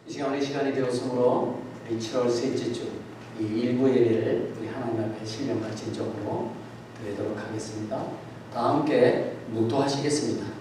이 시간 시간이 되었으므로 우리 7월 셋째 주 이 일부 예배를 우리 하나님 앞에 신령과 진정으로 드리도록 하겠습니다. 다 함께 묵도하시겠습니다.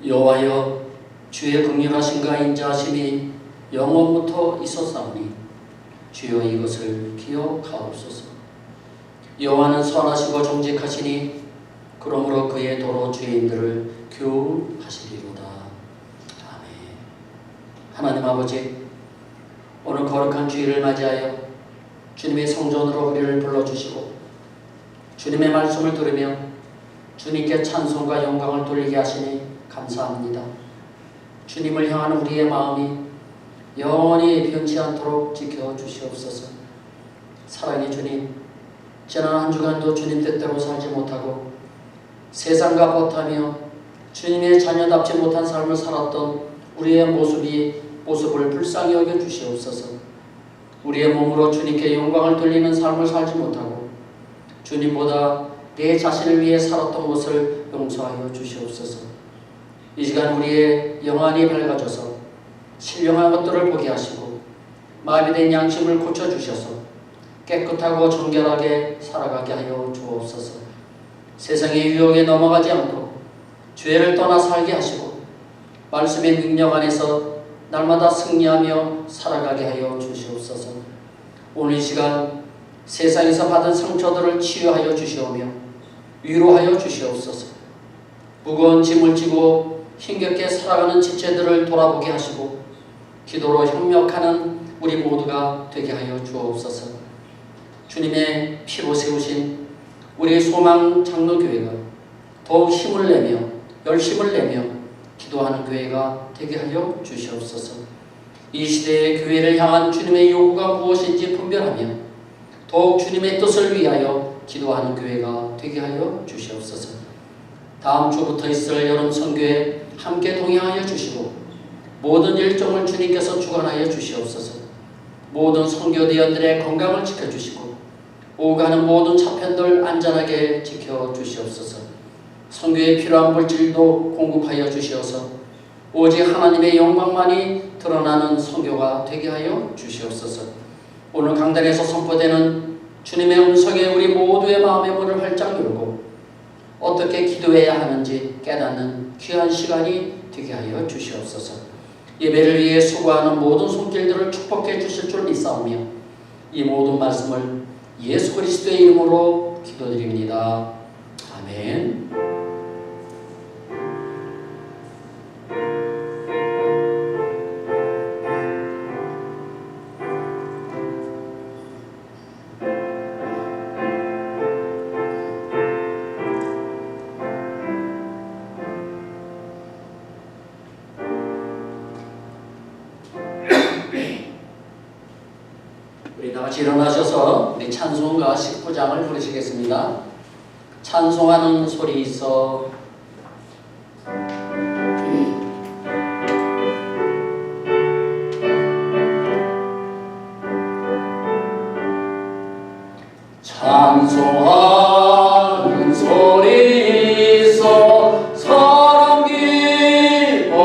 여호와여, 주의 긍휼하심과 인자하심이 영원부터 있었사오니 주여 이것을 기억하옵소서. 여호와는 선하시고 정직하시니 그러므로 그의 도로 죄인들을 교훈하시리로다. 아멘. 하나님 아버지, 오늘 거룩한 주일을 맞이하여 주님의 성전으로 우리를 불러주시고 주님의 말씀을 들으며 주님께 찬송과 영광을 돌리게 하시니 감사합니다. 주님을 향한 우리의 마음이 영원히 변치 않도록 지켜주시옵소서. 사랑의 주님, 지난 한 주간도 주님 뜻대로 살지 못하고 세상과 버타며 주님의 자녀답지 못한 삶을 살았던 우리의 모습을 불쌍히 여겨 주시옵소서. 우리의 몸으로 주님께 영광을 돌리는 삶을 살지 못하고 주님보다 내 자신을 위해 살았던 것을 용서하여 주시옵소서. 이 시간 우리의 영안이 밝아져서 신령한 것들을 보게 하시고 마비된 된 양심을 고쳐주셔서 깨끗하고 정결하게 살아가게 하여 주옵소서. 세상의 유혹에 넘어가지 않고 죄를 떠나 살게 하시고 말씀의 능력 안에서 날마다 승리하며 살아가게 하여 주시옵소서. 오늘 이 시간 세상에서 받은 상처들을 치유하여 주시오며 위로하여 주시옵소서. 무거운 짐을 지고 힘겹게 살아가는 지체들을 돌아보게 하시고 기도로 협력하는 우리 모두가 되게 하여 주옵소서. 주님의 피로 세우신 우리의 소망 장로교회가 더욱 힘을 내며 열심을 내며 기도하는 교회가 되게 하여 주시옵소서. 이 시대의 교회를 향한 주님의 요구가 무엇인지 분별하며 더욱 주님의 뜻을 위하여 기도하는 교회가 되게 하여 주시옵소서. 다음 주부터 있을 여름 선교에 함께 동행하여 주시고 모든 일정을 주님께서 주관하여 주시옵소서. 모든 선교대원들의 건강을 지켜주시고 오가는 모든 차편들 안전하게 지켜주시옵소서. 선교에 필요한 물질도 공급하여 주시어서 오직 하나님의 영광만이 드러나는 선교가 되게 하여 주시옵소서. 오늘 강단에서 선포되는 주님의 음성에 우리 모두의 마음의 문을 활짝 열고 어떻게 기도해야 하는지 깨닫는 귀한 시간이 되게 하여 주시옵소서. 예배를 위해 수고하는 모든 손길들을 축복해 주실 줄 믿사오며 이 모든 말씀을 예수 그리스도의 이름으로 기도드립니다. 아멘. 우리 다같이 일어나셔서 우리 찬송가 19장을 부르시겠습니다. 찬송하는 소리 있어. 찬송하는 소리 있어 사람 기뻐하도다.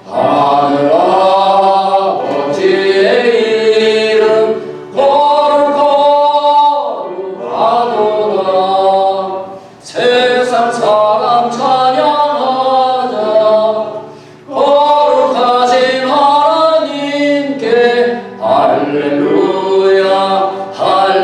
하늘 아버지의 이름 거룩하도다. 세상 사람 찬양하자. 거룩하신 하나님께 할렐루야 할렐루야.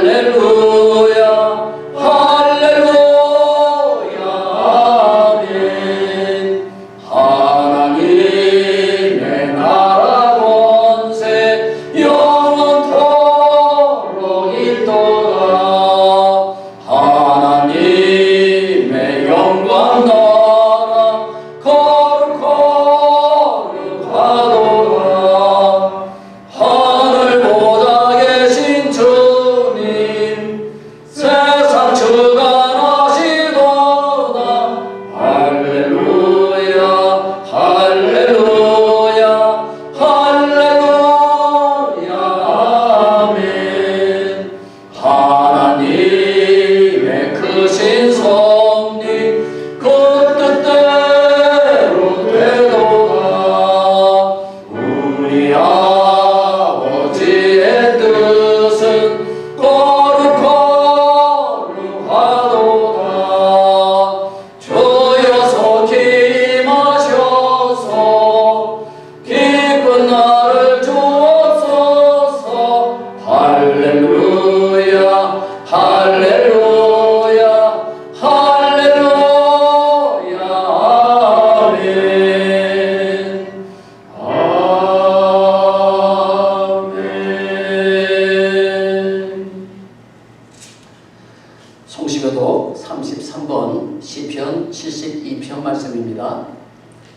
기도입니다.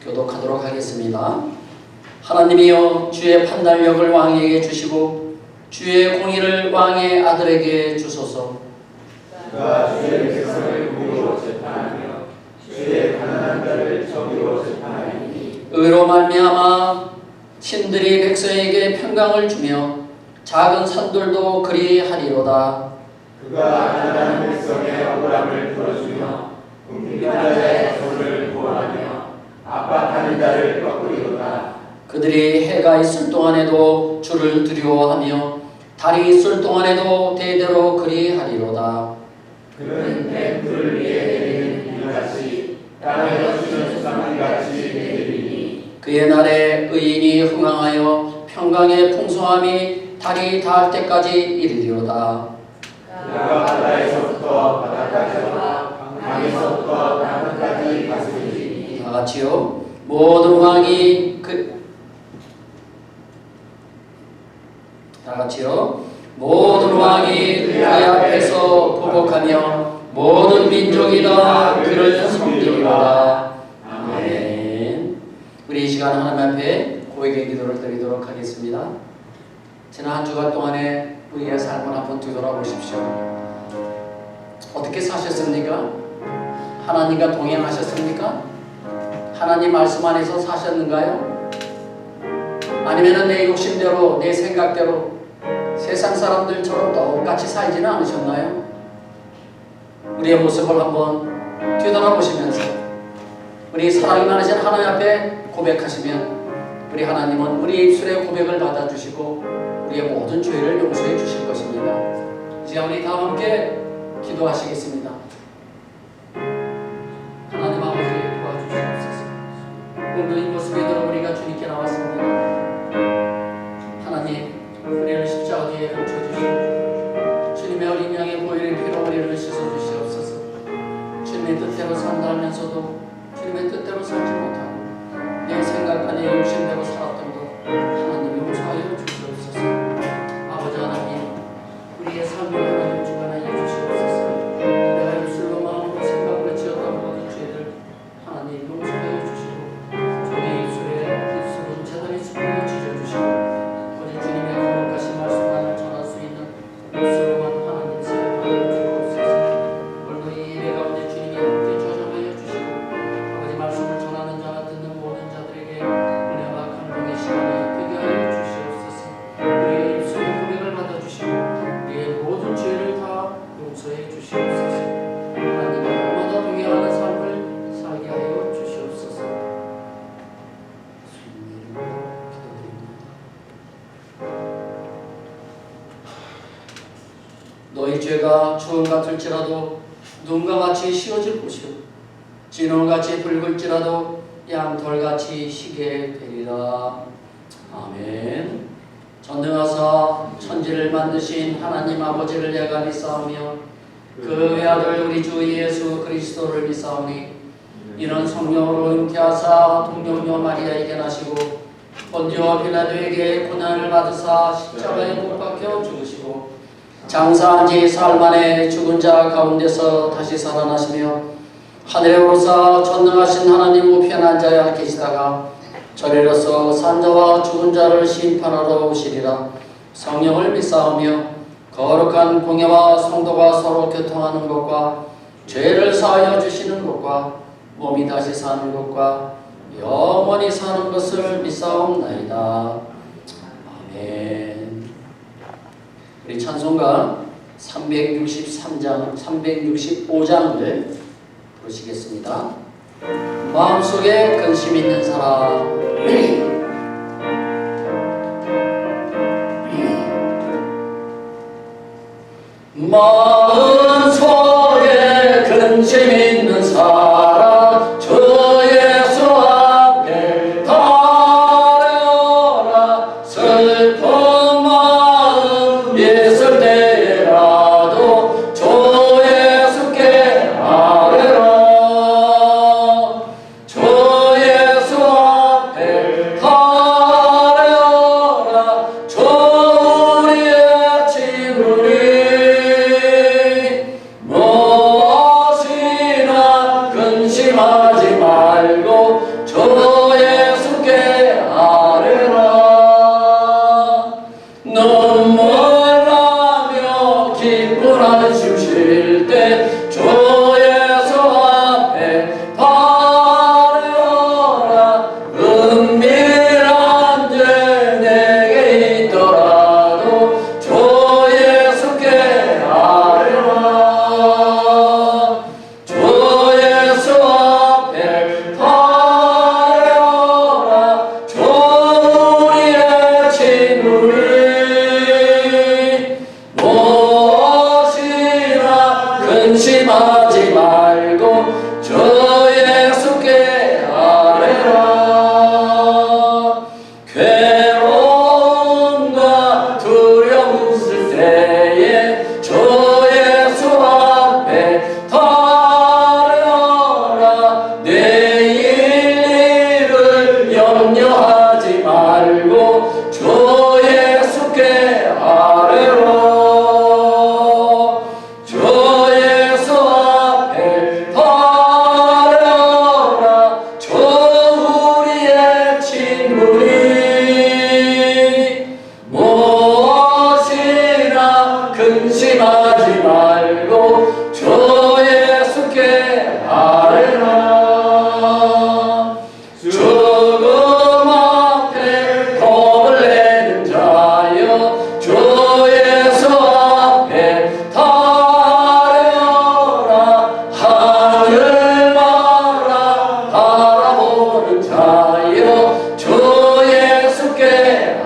교독하도록 하겠습니다. 하나님이여, 주의 판단력을 왕에게 주시고 주의 공의를 왕의 아들에게 주소서. 그가 주의 백성을 공의로 재판하며 주의 가난한 자를 정의로 재판하니 의로 말미암아 신들이 백성에게 평강을 주며 작은 산들도 그리하리로다. 그가 가난한 백성의 억울함을 풀어주며 궁핍한 자의 손을 구원하며 압박하는 자를 꺾으리로다. 그들이 해가 있을 동안에도 주를 두려워하며 달이 있을 동안에도 대대로 그리하리로다. 그는 뱀불 위에 내리는 비같이 땅에서 주는 수상비같이 내리니 그의 날에 의인이 흥황하여 평강의 풍성함이 달이 닿을 때까지 이르리로다. 그가 바다에서부터 바다까지와 강에서부터 땅끝까지 다스리니 다 같이요. 모든 왕이 다 같이요. 모든 왕이 그 앞에서 보복하며 모든 민족이 다 그를 섬기리로다. 아멘. 우리 이 시간 하나님 앞에 고백의 기도를 드리도록 하겠습니다. 지난 한 주간 동안에 우리의 삶을 한번 뒤돌아보십시오. 어떻게 사셨습니까? 하나님과 동행하셨습니까? 하나님 말씀 안에서 사셨는가요? 아니면 내 욕심대로, 내 생각대로 세상 사람들처럼 똑같이 살지는 않으셨나요? 우리의 모습을 한번 뒤돌아보시면서 우리 사랑이 많으신 하나님 앞에 고백하시면 우리 하나님은 우리의 입술의 고백을 받아주시고 우리의 모든 죄를 용서해 주실 것입니다. 이제 우리 다 함께 기도하시겠습니다. 하나님 아버지 도와주시옵소서. 오늘도 이 모습이대로 우리가 주님께 나왔습니다. 하나님, 우리를 십자가 뒤에 훔쳐주시고 주님의 어린 양의 보혈의 피로 우리를 씻어주시옵소서. 주님의 뜻대로 산다 하면서도 주님의 뜻대로 살지 못하고 내 생각과 내 욕심대로 살았던 것 하나님 용서하여 주시옵소서. 아버지 하나님, 우리의 삶을 하나님 주관하여 주시옵소서. 내가 입술로 마음으로 생각으로 지었던 모든 죄를 하나님 용서하여 주시고 종의 입술은 제단의 습관을 지져주시고 오직 주님의 거룩하신 말씀만을 전할 수 있는 입술로만 하나님 사용하여 주옵소서. 오늘도 이 예배 가운데 주님이 함께 조정하여 주시고 아버지 말씀을 전하는 자나 듣는 모든 자들에게 은혜와 감동의 시간이 되게 하여 주시옵소서. 우리의 입술의 고백을 받아주시고 우리의 모든 죄를 다 용서해 주시옵소서. 하나님과 날마다 동행하는 삶을 살게 하여 주시옵소서. 주님 이름으로 기도드립니다. 너희 죄가 주홍 같을지라도 눈과 같이 씌어질 것이요 진홍같이 붉을지라도 양털같이 희게 되리라. 아멘. 전능하사 천지를 만드신 하나님 아버지를 내가 믿사오며 그 외아들 우리 주 예수 그리스도를 믿사오니 이는 성령으로 잉태하사 동정녀 마리아에게 나시고 본디오 빌라도에게 고난을 받으사 십자가에 못 박혀 죽으시고 장사한 지 사흘 만에 죽은 자 가운데서 다시 살아나시며 하늘에 오르사 전능하신 하나님 우편에 앉아 계시다가 저리로서 산자와 죽은 자를 심판하러 오시리라. 성령을 믿사오며 거룩한 공예와 성도가 서로 교통하는 것과 죄를 사하여 주시는 것과 몸이 다시 사는 것과 영원히 사는 것을 믿사옵나이다. 아멘. 우리 찬송가 365장을 부르시겠습니다. 마음속에 근심 있는 사람. 마음속에 근심 있는 사람 주 예수 앞에 달려라. 슬픈 마음 있을 때라도 주 예수께 아뢰라. 주 예수 앞에 달려라. 주 우리의 친구니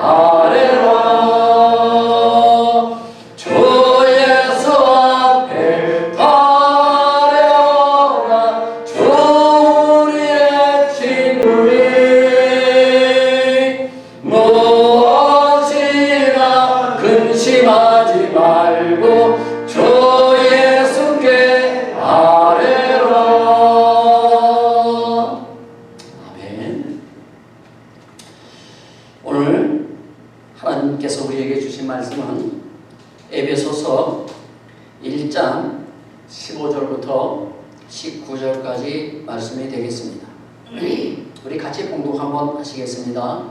아뢰라 주 예수 앞에 아뢰라 주 우리의 친구니 무엇이나 근심하지 말고 주 예수께 아뢰라. 아멘. 오늘 하나님께서 우리에게 주신 말씀은 에베소서 1장 15절부터 19절까지 말씀이 되겠습니다. 우리 같이 봉독 한번 하시겠습니다.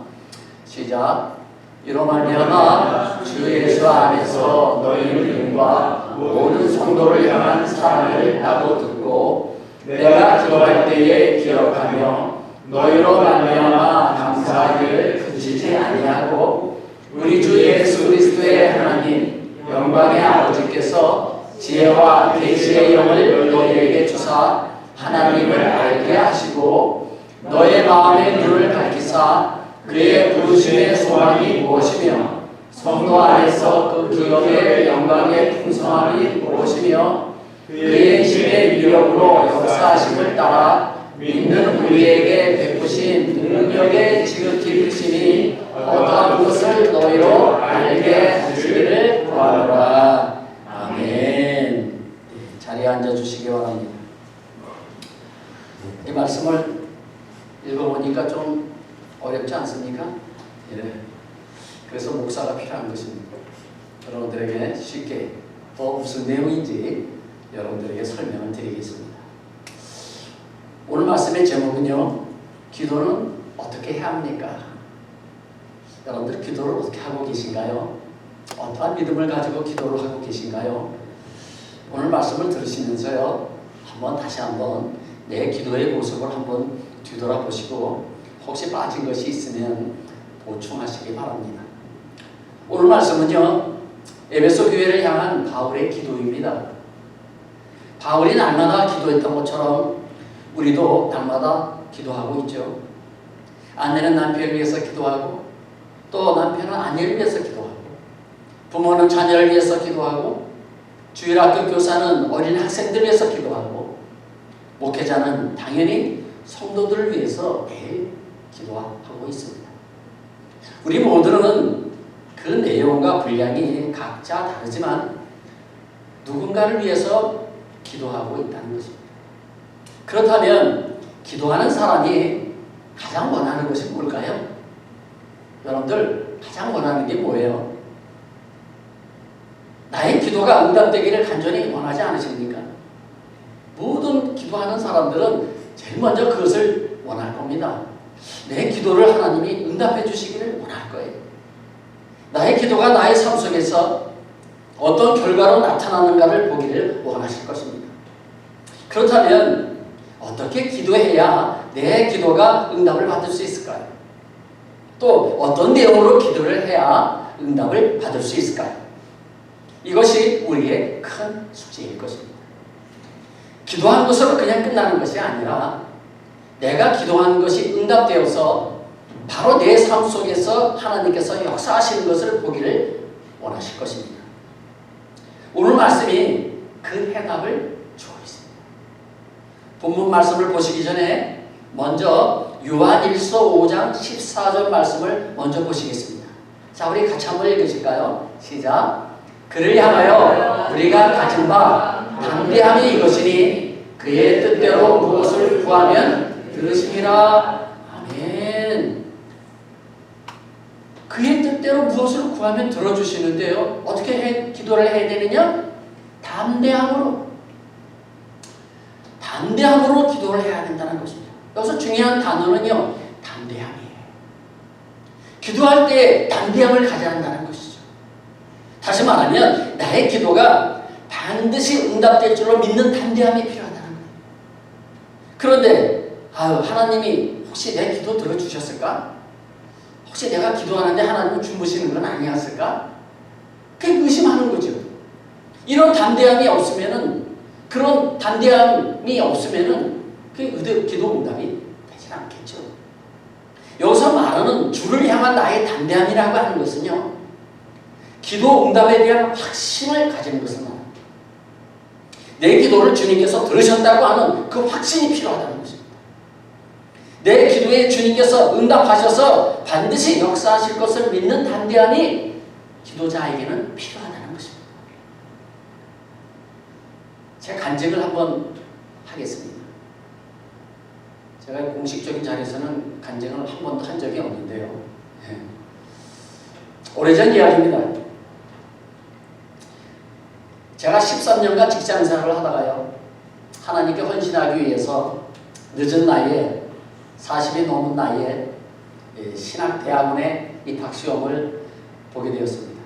시작. 이로 말미암아 주 예수 안에서 너희들과 모든 성도를 향한 사랑을 나도 듣고 내가 기도할 때에 기억하며 너희로 말미암아 감사하기를 그치지 아니하고 우리 주 예수 그리스도의 하나님 영광의 아버지께서 지혜와 계시의 영을 너희에게 주사 하나님을 알게 하시고 너의 마음의 눈을 밝히사 그의 부르심의 소망이 무엇이며 성도 안에서 그 기업의 영광의 풍성함이 무엇이며 그의 힘의 위력으로 역사하심을 따라 믿는 우리에게 베푸신 능력의 지극히 크심이 어떠한 것을 너희로 알게 하시기를 구하노라. 아멘. 자리에 앉아주시기 바랍니다. 이 말씀을 읽어보니까 좀 어렵지 않습니까? 예. 그래서 목사가 필요한 것입니다. 여러분들에게 쉽게 또 무슨 내용인지 여러분들에게 설명을 드리겠습니다. 오늘 말씀의 제목은요, 기도는 어떻게 해야 합니까? 여러분들 기도를 어떻게 하고 계신가요? 어떠한 믿음을 가지고 기도를 하고 계신가요? 오늘 말씀을 들으시면서요, 다시 한번 내 기도의 모습을 한번 뒤돌아보시고 혹시 빠진 것이 있으면 보충하시기 바랍니다. 오늘 말씀은요, 에베소 교회를 향한 바울의 기도입니다. 바울이 날마다 기도했던 것처럼 우리도 날마다 기도하고 있죠. 아내는 남편을 위해서 기도하고 또 남편은 아내를 위해서 기도하고 부모는 자녀를 위해서 기도하고 주일학교 교사는 어린 학생들을 위해서 기도하고 목회자는 당연히 성도들을 위해서 매일 기도하고 있습니다. 우리 모두는 그 내용과 분량이 각자 다르지만 누군가를 위해서 기도하고 있다는 것입니다. 그렇다면 기도하는 사람이 가장 원하는 것이 뭘까요? 여러분들 가장 원하는 게 뭐예요? 나의 기도가 응답되기를 간절히 원하지 않으십니까? 모든 기도하는 사람들은 제일 먼저 그것을 원할 겁니다. 내 기도를 하나님이 응답해 주시기를 원할 거예요. 나의 기도가 나의 삶 속에서 어떤 결과로 나타나는가를 보기를 원하실 것입니다. 그렇다면 어떻게 기도해야 내 기도가 응답을 받을 수 있을까요? 또 어떤 내용으로 기도를 해야 응답을 받을 수 있을까요? 이것이 우리의 큰 숙제일 것입니다. 기도한 것으로 그냥 끝나는 것이 아니라 내가 기도한 것이 응답되어서 바로 내 삶 속에서 하나님께서 역사하시는 것을 보기를 원하실 것입니다. 오늘 말씀이 그 해답을 주고 있습니다. 본문 말씀을 보시기 전에 먼저 요한일서 5장 14절 말씀을 먼저 보시겠습니다. 자, 우리 같이 한번 읽으실까요? 시작. 그를 향하여 우리가 가진 바 담대함이 이것이니 그의 뜻대로 무엇을 구하면 들으심이라. 아멘. 그의 뜻대로 무엇을 구하면 들어주시는데요. 어떻게 기도를 해야 되느냐? 담대함으로 기도를 해야 된다는 것입니다. 여기서 중요한 단어는요, 담대함이에요. 기도할 때 담대함을 가져야 한다는 것이죠. 다시 말하면 나의 기도가 반드시 응답될 줄로 믿는 담대함이 필요하다는 거예요. 그런데 하나님이 혹시 내 기도 들어주셨을까? 혹시 내가 기도하는데 하나님은 주무시는 건 아니었을까? 그게 의심하는 거죠. 이런 담대함이 없으면은, 그런 담대함이 없으면은 그게 기도 응답이 되지 않겠죠. 여기서 말하는 주를 향한 나의 담대함이라고 하는 것은요, 기도 응답에 대한 확신을 가지는 것을 말합니다. 내 기도를 주님께서 들으셨다고 하는 그 확신이 필요하다는 것입니다. 내 기도에 주님께서 응답하셔서 반드시 역사하실 것을 믿는 담대함이 기도자에게는 필요하다는 것입니다. 제가 간증을 한번 하겠습니다. 제가 공식적인 자리에서는 간증을 한 번도 한 적이 없는데요. 오래전 이야기입니다. 제가 13년간 직장생활을 하다가요, 하나님께 헌신하기 위해서 늦은 나이에 40이 넘은 나이에 신학대학원에 입학시험을 보게 되었습니다.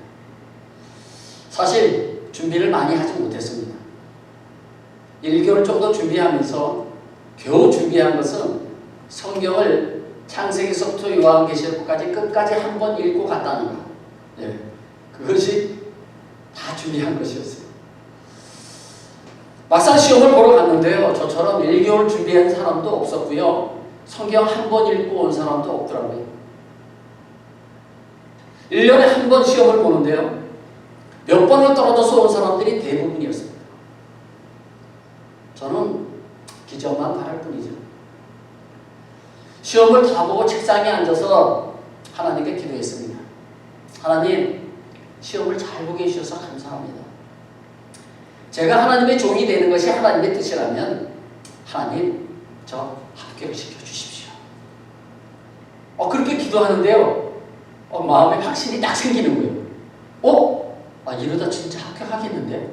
사실 준비를 많이 하지 못했습니다. 1개월 정도 준비하면서 겨우 준비한 것은 성경을 창세기서부터 요한계시록까지 끝까지 한 번 읽고 갔다는 것. 그것이 다 준비한 것이었어요. 막상 시험을 보러 갔는데요, 저처럼 1개월 준비한 사람도 없었고요, 성경 한 번 읽고 온 사람도 없더라고요. 1년에 한 번 시험을 보는데요, 몇 번을 떨어져서 온 사람들이 대부분이었습니다. 저는 기적만 바랄 뿐이죠. 시험을 다 보고 책상에 앉아서 하나님께 기도했습니다. 하나님, 시험을 잘 보게 해주셔서 감사합니다. 제가 하나님의 종이 되는 것이 하나님의 뜻이라면 하나님, 저 합격시켜 주십시오. 그렇게 기도하는데요, 마음에 확신이 딱 생기는 거예요. 이러다 진짜 합격하겠는데?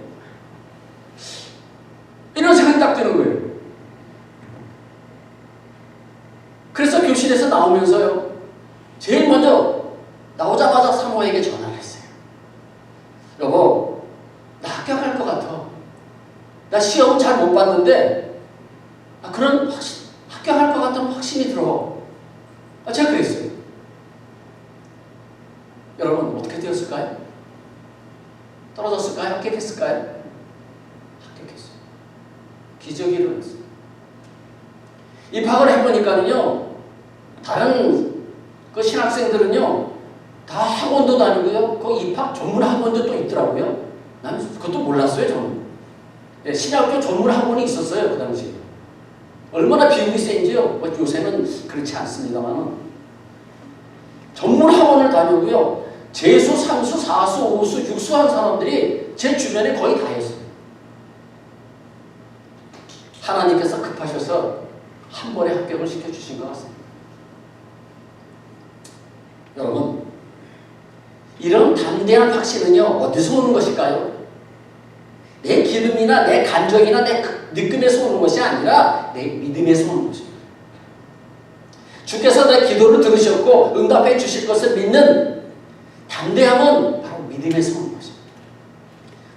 이런 생각이 딱 드는 거예요. 그래서 교실에서 나오면서요, 제일 먼저 나오자마자 사모에게 전화를 했어요. 여보, 나 합격할 것 같아. 나 시험 잘 못 봤는데 그런 합격할 것 같다는 확신이 들어. 제가 그랬어요. 여러분, 어떻게 되었을까요? 떨어졌을까요? 합격했을까요? 합격했어요. 기적이 일어났어요. 입학을 해보니까는요, 다른 그 신학생들은요, 다 학원도 다니고요, 그 입학 전문 학원도 또 있더라고요. 나는 그것도 몰랐어요, 저는. 신학교 전문 학원이 있었어요, 그 당시에. 얼마나 비용이 센지요. 요새는 그렇지 않습니다만. 전문 학원을 다니고요, 재수, 상수, 사수, 오수, 육수 한 사람들이 제 주변에 거의 다 했어요. 하나님께서 급하셔서 한 번에 합격을 시켜주신 것 같습니다. 여러분, 이런 담대한 확신은요, 어디서 오는 것일까요? 내 기름이나 내 감정이나 내 느낌에서 오는 것이 아니라 내 믿음에서 오는 것입니다. 주께서 내 기도를 들으셨고 응답해 주실 것을 믿는 담대함은 바로 믿음에서 오는 것입니다.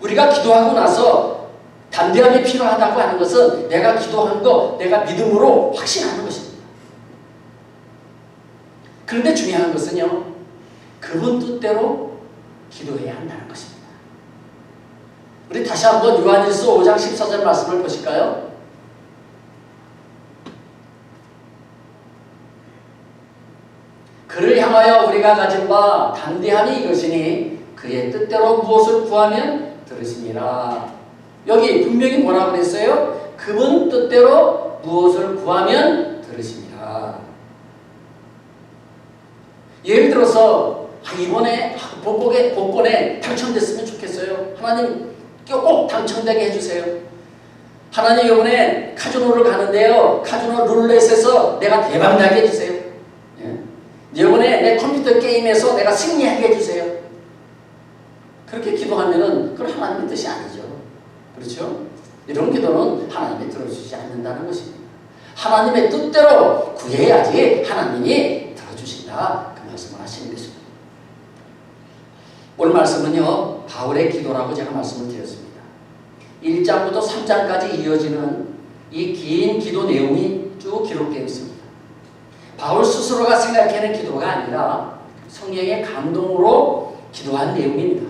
우리가 기도하고 나서 담대함이 필요하다고 하는 것은 내가 기도한 거, 내가 믿음으로 확신하는 것입니다. 그런데 중요한 것은요, 그분 뜻대로 기도해야 한다는 것입니다. 우리 다시 한번 요한일서 5장 14절 말씀을 보실까요? 그를 향하여 우리가 가진 바 담대함이 이것이니 그의 뜻대로 무엇을 구하면 들으시니라. 여기 분명히 뭐라고 그랬어요? 그분 뜻대로 무엇을 구하면 들으시니라. 예를 들어서 이번에 복권에 당첨됐으면 좋겠어요. 하나님 꼭 당첨되게 해주세요. 하나님, 이번에 카지노를 가는데요, 카지노 룰렛에서 내가 대박나게 해주세요. 이번에 내 컴퓨터 게임에서 내가 승리하게 해주세요. 그렇게 기도하면은 그건 하나님의 뜻이 아니죠. 그렇죠? 이런 기도는 하나님이 들어주지 않는다는 것입니다. 하나님의 뜻대로 구해야지 하나님이 들어주신다, 그 말씀을 하시는 것입니다. 오늘 말씀은요, 바울의 기도라고 제가 말씀을 드렸습니다. 1장부터 3장까지 이어지는 이 긴 기도 내용이 쭉 기록되어 있습니다. 바울 스스로가 생각하는 기도가 아니라 성령의 감동으로 기도한 내용입니다.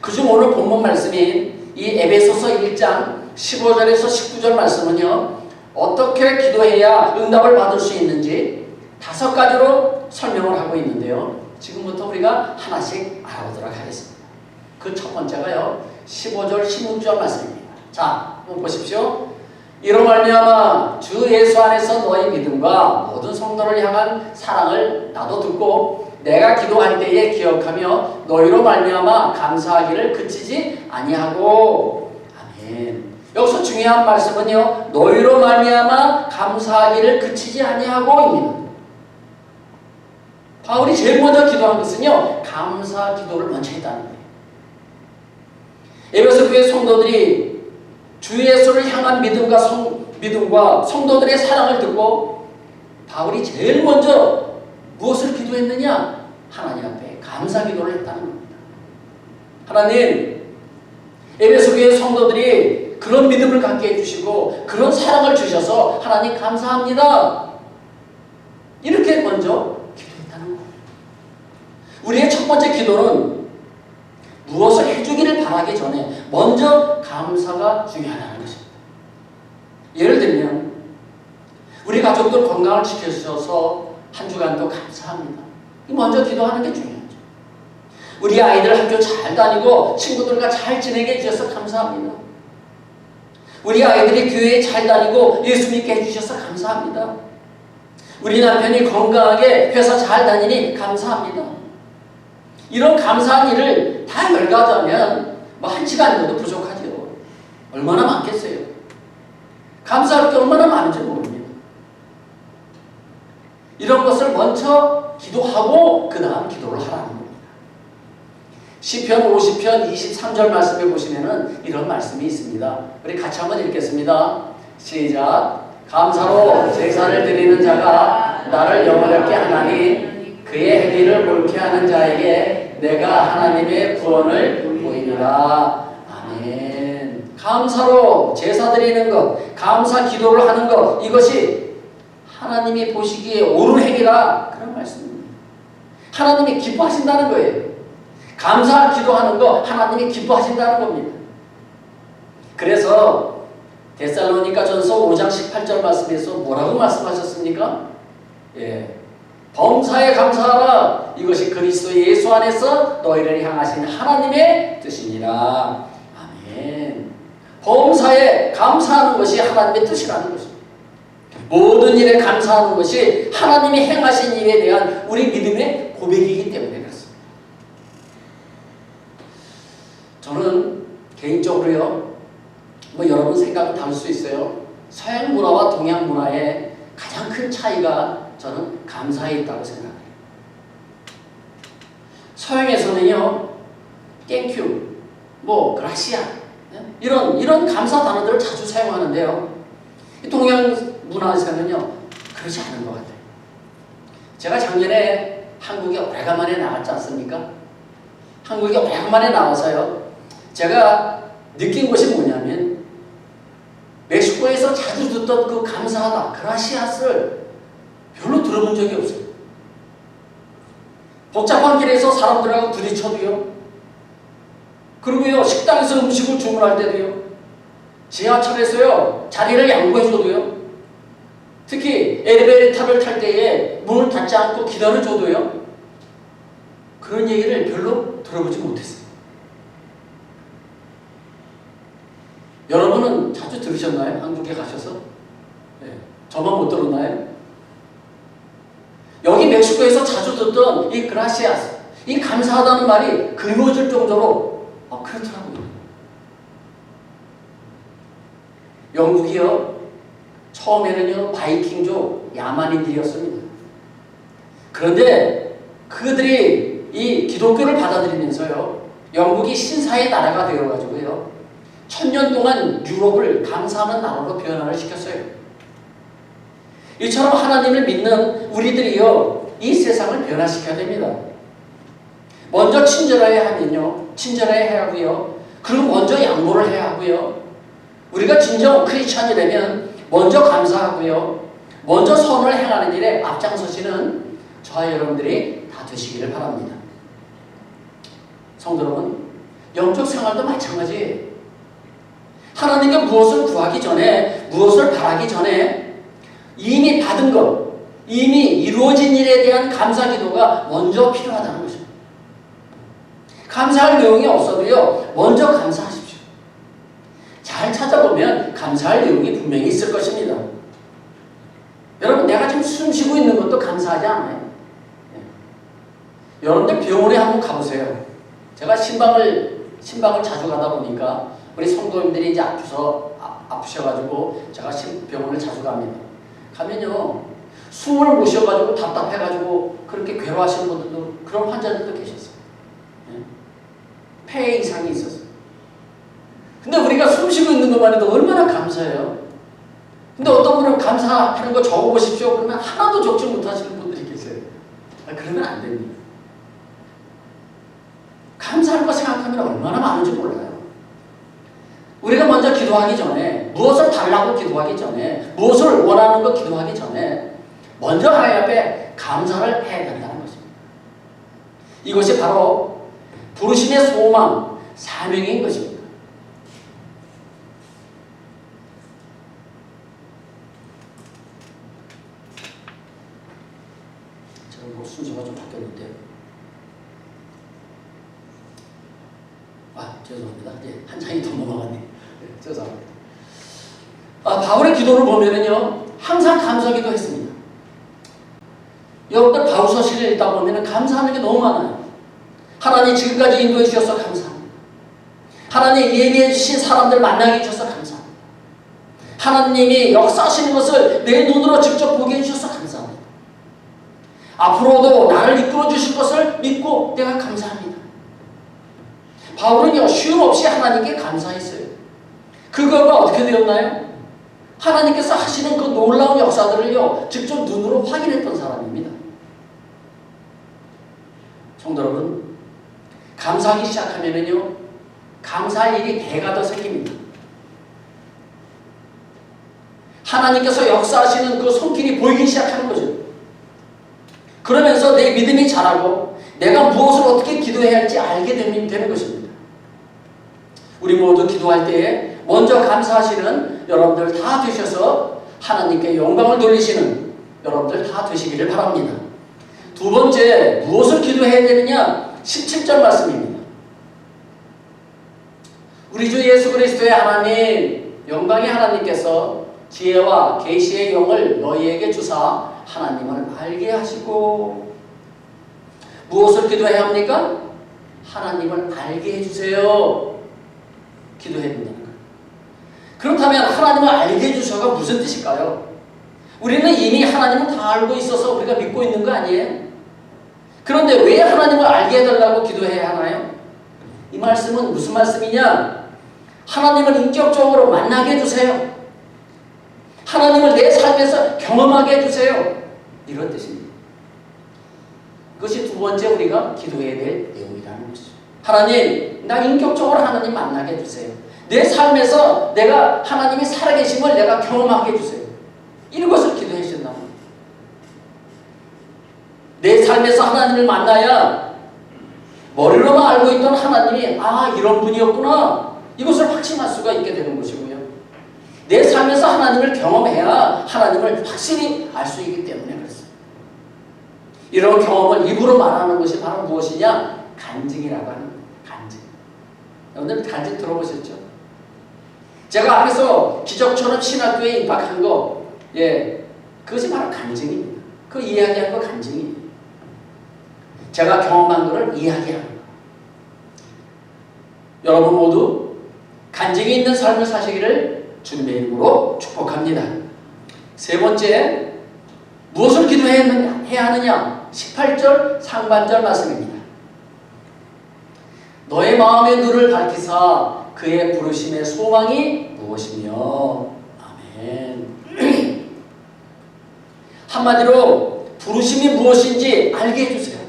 그중 오늘 본문 말씀인 이 에베소서 1장 15절에서 19절 말씀은요, 어떻게 기도해야 응답을 받을 수 있는지, 5가지로 설명을 하고 있는데요. 지금부터 우리가 하나씩 알아보도록 하겠습니다. 그 첫 번째가요. 15절 16절 말씀입니다. 자, 한번 보십시오. 이로 말미암아 주 예수 안에서 너희 믿음과 모든 성도를 향한 사랑을 나도 듣고 내가 기도할 때에 기억하며 너희로 말미암아 감사하기를 그치지 아니하고. 아멘. 여기서 중요한 말씀은요. 너희로 말미암아 감사하기를 그치지 아니하고입니다. 바울이 제일 먼저 기도한 것은요. 감사 기도를 먼저 했다는 거예요. 에베소 교회 성도들이 주 예수를 향한 믿음과 성도들의 사랑을 듣고 바울이 제일 먼저 무엇을 기도했느냐? 하나님 앞에 감사 기도를 했다는 겁니다. 하나님, 에베소 교회 성도들이 그런 믿음을 갖게 해주시고 그런 사랑을 주셔서 하나님 감사합니다. 이렇게 먼저 기도했다는 거예요. 우리의 첫 번째 기도는 무엇을 해주기를 바라기 전에 먼저 감사가 중요하다는 것입니다. 예를 들면 우리 가족들 건강을 지켜주셔서 한 주간도 감사합니다. 먼저 기도하는 게 중요하죠. 우리 아이들 학교 잘 다니고 친구들과 잘 지내게 해주셔서 감사합니다. 우리 아이들이 교회에 잘 다니고 예수 믿게 해주셔서 감사합니다. 우리 남편이 건강하게 회사 잘 다니니 감사합니다. 이런 감사한 일을 다 열거하자면 한 시간이라도 부족하죠. 얼마나 많겠어요. 감사할 게 얼마나 많은지 모릅니다. 이런 것을 먼저 기도하고 그 다음 기도를 하라는 겁니다. 시편 50편 23절 말씀에 보시면은 이런 말씀이 있습니다. 우리 같이 한번 읽겠습니다. 시작. 감사로 제사를 드리는 자가 나를 영화롭게 하나니 그의 행위를 옳게 하는 자에게 내가 하나님의 구원을 보이리라. 아멘. 감사로 제사 드리는 것, 감사 기도를 하는 것, 이것이 하나님이 보시기에 옳은 행위라. 그런 말씀입니다. 하나님이 기뻐하신다는 거예요. 감사 기도하는 거 하나님이 기뻐하신다는 겁니다. 그래서 데살로니가 전서 5장 18절 말씀에서 뭐라고 말씀하셨습니까? 범사에 감사하라. 이것이 그리스도 예수 안에서 너희를 향하신 하나님의 뜻이니라. 아멘. 범사에 감사하는 것이 하나님의 뜻이라는 것입니다. 모든 일에 감사하는 것이 하나님이 행하신 일에 대한 우리 믿음의 고백이기 때문에 그렇습니다. 저는 개인적으로요, 여러분 생각은 다를 수 있어요. 서양 문화와 동양 문화의 가장 큰 차이가 저는 감사에 있다고 생각해요. 서양에서는요, 땡큐, 그라시아, 이런 감사 단어들을 자주 사용하는데요. 동양 문화에서는요, 그렇지 않은 것 같아요. 제가 작년에 한국에 오래간만에 나갔지 않습니까? 한국에 오래간만에 나와서요, 제가 느낀 것이 뭐냐면, 멕시코에서 자주 듣던 그 감사하다, 그라시아스를 별로 들어본 적이 없어요. 복잡한 길에서 사람들하고 부딪혀도요, 그리고요, 식당에서 음식을 주문할 때도요, 지하철에서요, 자리를 양보해줘도요, 특히 엘리베이터를 탈 때에 문을 닫지 않고 기다려줘도요, 그런 얘기를 별로 들어보지 못했어요. 여러분은 자주 들으셨나요? 한국에 가셔서? 저만 못 들었나요? 여기 멕시코에서 자주 듣던 이 그라시아스, 이 감사하다는 말이 그리워질 정도로 그렇더라고요. 영국이요, 처음에는요, 바이킹족 야만인들이었습니다. 그런데 그들이 이 기독교를 받아들이면서요, 영국이 신사의 나라가 되어가지고요, 1000년 동안 유럽을 감사하는 나라로 변화를 시켰어요. 이처럼 하나님을 믿는 우리들이요, 이 세상을 변화시켜야 됩니다. 먼저 친절해야 하면요, 친절해야 하고요, 그리고 먼저 양보를 해야 하고요, 우리가 진정 크리스찬이 되면 먼저 감사하고요, 먼저 선을 행하는 일에 앞장서시는 저와 여러분들이 다 되시기를 바랍니다. 성도 여러분, 영적 생활도 마찬가지예요. 하나님께 무엇을 구하기 전에, 무엇을 바라기 전에 이미 받은 것, 이미 이루어진 일에 대한 감사 기도가 먼저 필요하다는 것입니다. 감사할 내용이 없어도요, 먼저 감사하십시오. 잘 찾아보면 감사할 내용이 분명히 있을 것입니다. 여러분, 내가 지금 숨 쉬고 있는 것도 감사하지 않아요? 여러분들 병원에 한번 가보세요. 제가 신방을 자주 가다 보니까 우리 성도님들이 이제 아프셔가지고 제가 병원을 자주 갑니다. 가면요, 숨을 못 쉬어가지고 답답해가지고 그렇게 괴로워하시는 분들도, 그런 환자들도 계셨어요. 폐에 이상이 있었어요. 근데 우리가 숨 쉬고 있는 것만 해도 얼마나 감사해요. 근데 어떤 분은 감사하는 거 적어보십시오. 그러면 하나도 적지 못하시는 분들이 계세요. 그러면 안 됩니다. 감사할 거 생각하면 얼마나 많은지 몰라요. 우리가 먼저 기도하기 전에, 무엇을 달라고 기도하기 전에, 무엇을 원하는 거 기도하기 전에 먼저 하나님 앞에 감사를 해야 된다는 것입니다. 이것이 바로 부르심의 소망, 사명인 것입니다. 제가 뭐 순서가 좀 바뀌었는데요. 죄송합니다. 한 장이 더 넘어갔네. 죄송합니다. 바울의 기도를 보면은요, 항상 감사기도 했습니다. 여러분들 바울서실을 읽다 보면은 감사하는 게 너무 많아요. 하나님 지금까지 인도해 주셔서 감사합니다. 하나님 예비해 주신 사람들 만나게 해주셔서 감사합니다. 하나님이 역사하시는 것을 내 눈으로 직접 보게 해주셔서 감사합니다. 앞으로도 나를 이끌어 주실 것을 믿고 내가 감사합니다. 바울은요, 쉼 없이 하나님께 감사했어요. 그 결과 어떻게 되었나요? 하나님께서 하시는 그 놀라운 역사들을요, 직접 눈으로 확인했던 사람입니다. 성도 여러분, 감사하기 시작하면은요, 감사할 일이 배가 더 생깁니다. 하나님께서 역사하시는 그 손길이 보이기 시작하는 거죠. 그러면서 내 믿음이 자라고 내가 무엇을 어떻게 기도해야 할지 알게 되는 것입니다. 우리 모두 기도할 때에 먼저 감사하시는 여러분들 다 되셔서 하나님께 영광을 돌리시는 여러분들 다 되시기를 바랍니다. 두 번째, 무엇을 기도해야 되느냐? 17절 말씀입니다. 우리 주 예수 그리스도의 하나님, 영광의 하나님께서 지혜와 계시의 영을 너희에게 주사 하나님을 알게 하시고, 무엇을 기도해야 합니까? 하나님을 알게 해주세요. 기도해야 된다는 거예요. 그렇다면 하나님을 알게 해주셔가 무슨 뜻일까요? 우리는 이미 하나님을 다 알고 있어서 우리가 믿고 있는 거 아니에요? 그런데 왜 하나님을 알게 해달라고 기도해야 하나요? 이 말씀은 무슨 말씀이냐? 하나님을 인격적으로 만나게 해주세요. 하나님을 내 삶에서 경험하게 해주세요. 이런 뜻입니다. 그것이 두 번째 우리가 기도해야 될 내용이라는 것이죠. 하나님, 나 인격적으로 하나님 만나게 해주세요. 내 삶에서 내가 하나님이 살아계심을 내가 경험하게 해주세요. 이런 것을 기도해 주신다는 거예요. 내 삶에서 하나님을 만나야 머리로만 알고 있던 하나님이 이런 분이었구나, 이것을 확신할 수가 있게 되는 것이고요. 내 삶에서 하나님을 경험해야 하나님을 확실히 알 수 있기 때문에 그렇습니다. 이런 경험을 입으로 말하는 것이 바로 무엇이냐? 간증이라고 하는 거예요. 간증. 여러분들 간증 들어보셨죠? 제가 앞에서 기적처럼 신학교에 입학한 거, 그것이 바로 간증입니다. 그 이야기한 거 간증입니다. 제가 경험한 것을 이야기하는 거. 여러분 모두 간증이 있는 삶을 사시기를 주님의 이름으로 축복합니다. 세 번째, 무엇을 기도해야 하느냐? 18절 상반절 말씀입니다. 너의 마음의 눈을 밝히사 그의 부르심의 소망이 무엇이며. 아멘. 한마디로 부르심이 무엇인지 알게 해주세요.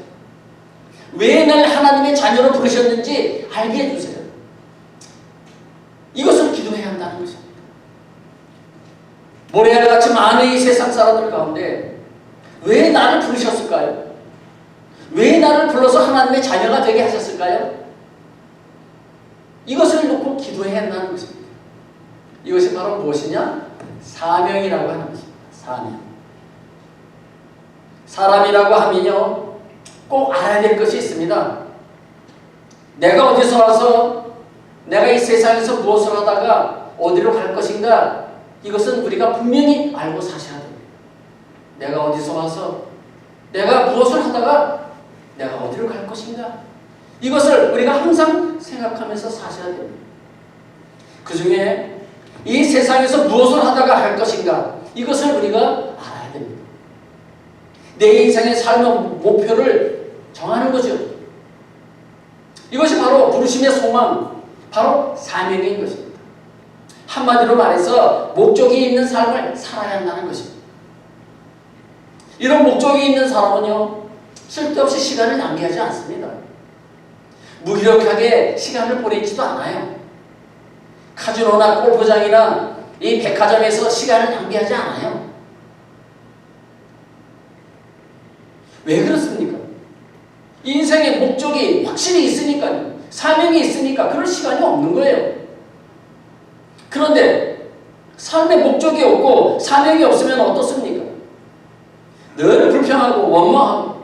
왜 날 하나님의 자녀로 부르셨는지 알게 해주세요. 이것을 기도해야 한다는 것입니다. 모래알같이 많은 이 세상 사람들 가운데 왜 나를 부르셨을까요? 왜 나를 불러서 하나님의 자녀가 되게 하셨을까요? 이것을 놓고 기도해야 한다는 것입니다. 이것이 바로 무엇이냐? 사명이라고 하는 것입니다. 사명. 사람이라고 하면요, 꼭 알아야 될 것이 있습니다. 내가 어디서 와서 내가 이 세상에서 무엇을 하다가 어디로 갈 것인가, 이것은 우리가 분명히 알고 사셔야 됩니다. 내가 어디서 와서 내가 무엇을 하다가 내가 어디로 갈 것인가, 이것을 우리가 항상 생각하면서 사셔야 됩니다. 그 중에 이 세상에서 무엇을 하다가 할 것인가, 이것을 우리가 알아야 됩니다. 내 인생의 삶의 목표를 정하는 거죠. 이것이 바로 부르심의 소망, 바로 사명인 것입니다. 한마디로 말해서 목적이 있는 삶을 살아야 한다는 것입니다. 이런 목적이 있는 사람은요, 쓸데없이 시간을 낭비하지 않습니다. 무기력하게 시간을 보내지도 않아요. 카지노나 골프장이나 이 백화점에서 시간을 낭비하지 않아요. 왜 그렇습니까? 인생의 목적이 확실히 있으니까요. 사명이 있으니까 그럴 시간이 없는 거예요. 그런데 삶의 목적이 없고 사명이 없으면 어떻습니까? 늘 불평하고 원망하고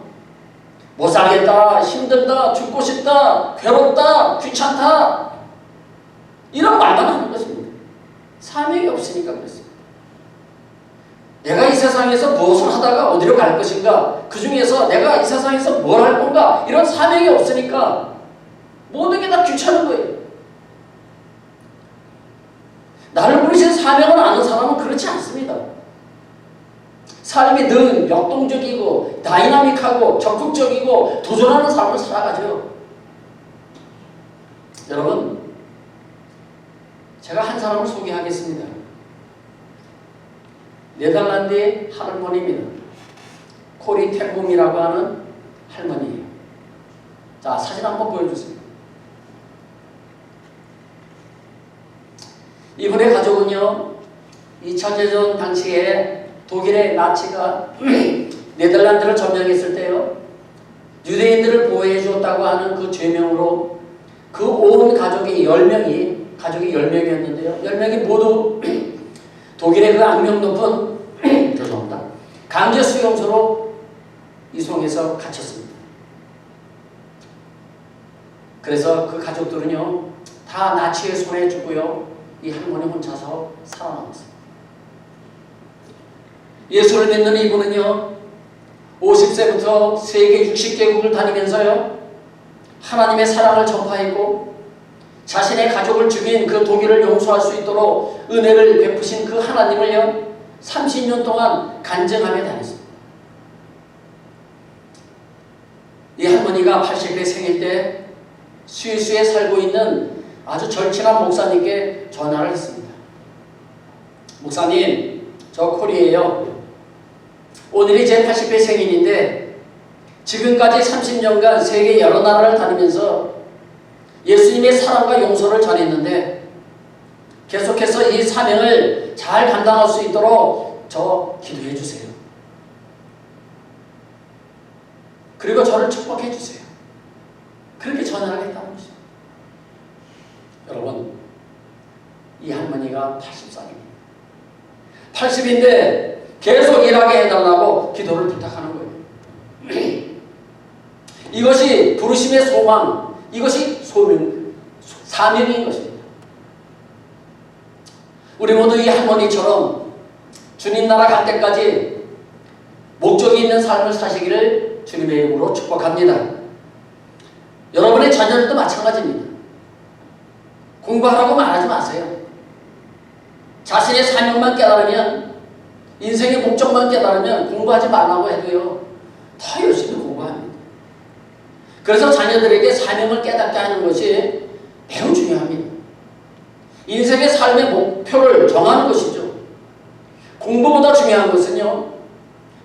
못 살겠다, 힘들다, 죽고 싶다, 괴롭다, 귀찮다, 이런 말만 하는 것입니다. 사명이 없으니까 그렇습니다. 내가 이 세상에서 무엇을 하다가 어디로 갈 것인가, 그 중에서 내가 이 세상에서 뭘 할 건가, 이런 사명이 없으니까 모든 게 다 귀찮은 거예요. 나를 부르신 사명을 아는 사람은 그렇지 않습니다. 삶이 늘 역동적이고 다이나믹하고 적극적이고 도전하는 삶을 살아가죠. 여러분, 제가 한 사람을 소개하겠습니다. 네덜란드의 할머니입니다. 코리 텐봄이라고 하는 할머니예요. 자, 사진 한번 보여주세요. 이분의 가족은요, 2차 대전 당시에 독일의 나치가 네덜란드를 점령했을 때요, 유대인들을 보호해 주었다고 하는 그 죄명으로 그 온 가족이 10명이었는데요. 10명이 모두 독일의 그 악명 높은 죄송합니다. 강제 수용소로 이송해서 갇혔습니다. 그래서 그 가족들은요, 다 나치의 손에 죽고요, 이 할머니 혼자서 살아남았습니다. 예수를 믿는 이분은요, 50세부터 세계 60개국을 다니면서요, 하나님의 사랑을 전파했고 자신의 가족을 죽인 그 독일을 용서할 수 있도록 은혜를 베푸신 그 하나님을요, 30년 동안 간증하며 다녔습니다. 이 할머니가 80세 생일 때 스위스에 살고 있는 아주 절친한 목사님께 전화를 했습니다. 목사님, 저 콜이에요. 오늘이 제 80회 생일인데 지금까지 30년간 세계 여러 나라를 다니면서 예수님의 사랑과 용서를 전했는데 계속해서 이 사명을 잘 감당할 수 있도록 저 기도해 주세요. 그리고 저를 축복해 주세요. 그렇게 전화를 했다는 것입니다. 여러분, 이 할머니가 80살입니다. 80인데 계속 일하게 해달라고 기도를 부탁하는 거예요. 이것이 부르심의 소망, 이것이 사명인 것입니다. 우리 모두 이 할머니처럼 주님 나라 갈 때까지 목적이 있는 삶을 사시기를 주님의 이름으로 축복합니다. 여러분의 자녀들도 마찬가지입니다. 공부하라고 말하지 마세요. 자신의 사명만 깨달으면, 인생의 목적만 깨달으면 공부하지 말라고 해도요, 더 열심히 공부합니다. 그래서 자녀들에게 사명을 깨닫게 하는 것이 매우 중요합니다. 인생의 삶의 목표를 정하는 것이죠. 공부보다 중요한 것은요,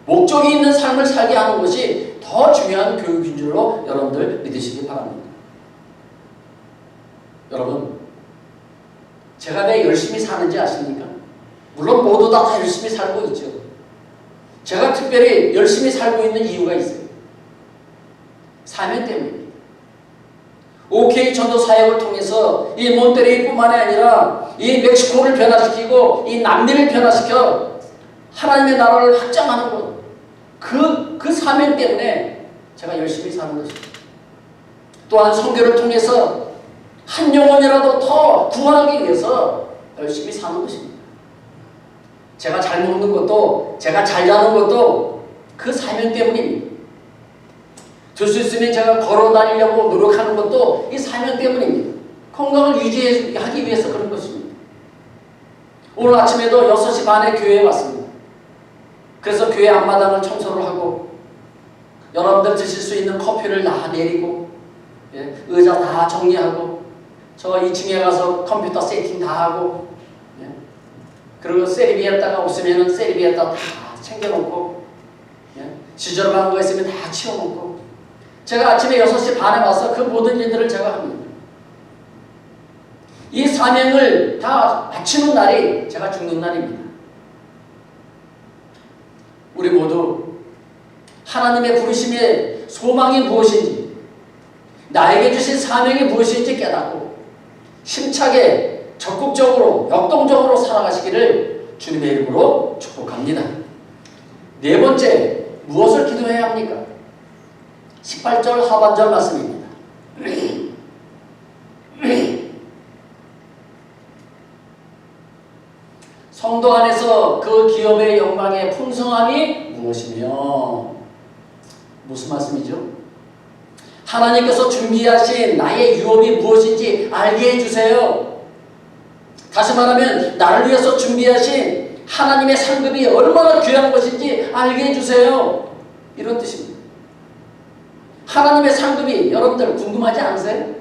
목적이 있는 삶을 살게 하는 것이 더 중요한 교육인 줄로 여러분들 믿으시기 바랍니다. 여러분, 제가 왜 열심히 사는지 아십니까? 물론 모두 다 열심히 살고 있죠. 제가 특별히 열심히 살고 있는 이유가 있어요. 사명 때문입니다. OK 전도 사역을 통해서 이 몬테레이뿐만이 아니라 이 멕시코를 변화시키고 이 남미를 변화시켜 하나님의 나라를 확장하는 것, 그 사명 때문에 제가 열심히 사는 것입니다. 또한 선교를 통해서 한 영혼이라도 더 구원하기 위해서 열심히 사는 것입니다. 제가 잘 먹는 것도, 제가 잘 자는 것도 그 사명 때문입니다. 될 수 있으면 제가 걸어 다니려고 노력하는 것도 이 사명 때문입니다. 건강을 유지하기 위해서 그런 것입니다. 오늘 아침에도 6시 반에 교회에 왔습니다. 그래서 교회 앞마당을 청소를 하고 여러분들 드실 수 있는 커피를 다 내리고 의자 다 정리하고 저 2층에 가서 컴퓨터 세팅 다 하고 그리고 세리비에다가 없으면 세리비에다 다 챙겨놓고 지저분한 거 있으면 다 치워놓고 제가 아침에 6시 반에 와서 그 모든 일들을 제가 합니다. 이 사명을 다 마치는 날이 제가 죽는 날입니다. 우리 모두 하나님의 부르심의 소망이 무엇인지 나에게 주신 사명이 무엇인지 깨닫고 힘차게 적극적으로 역동적으로 살아가시기를 주님의 이름으로 축복합니다. 네 번째, 무엇을 기도해야 합니까? 18절 하반절 말씀입니다. 성도 안에서 그 기업의 영광의 풍성함이 무엇이며 무슨 말씀이죠? 하나님께서 준비하신 나의 유업이 무엇인지 알게 해주세요. 다시 말하면 나를 위해서 준비하신 하나님의 상급이 얼마나 귀한 것인지 알게 해주세요. 이런 뜻입니다. 하나님의 상급이 여러분들 궁금하지 않으세요?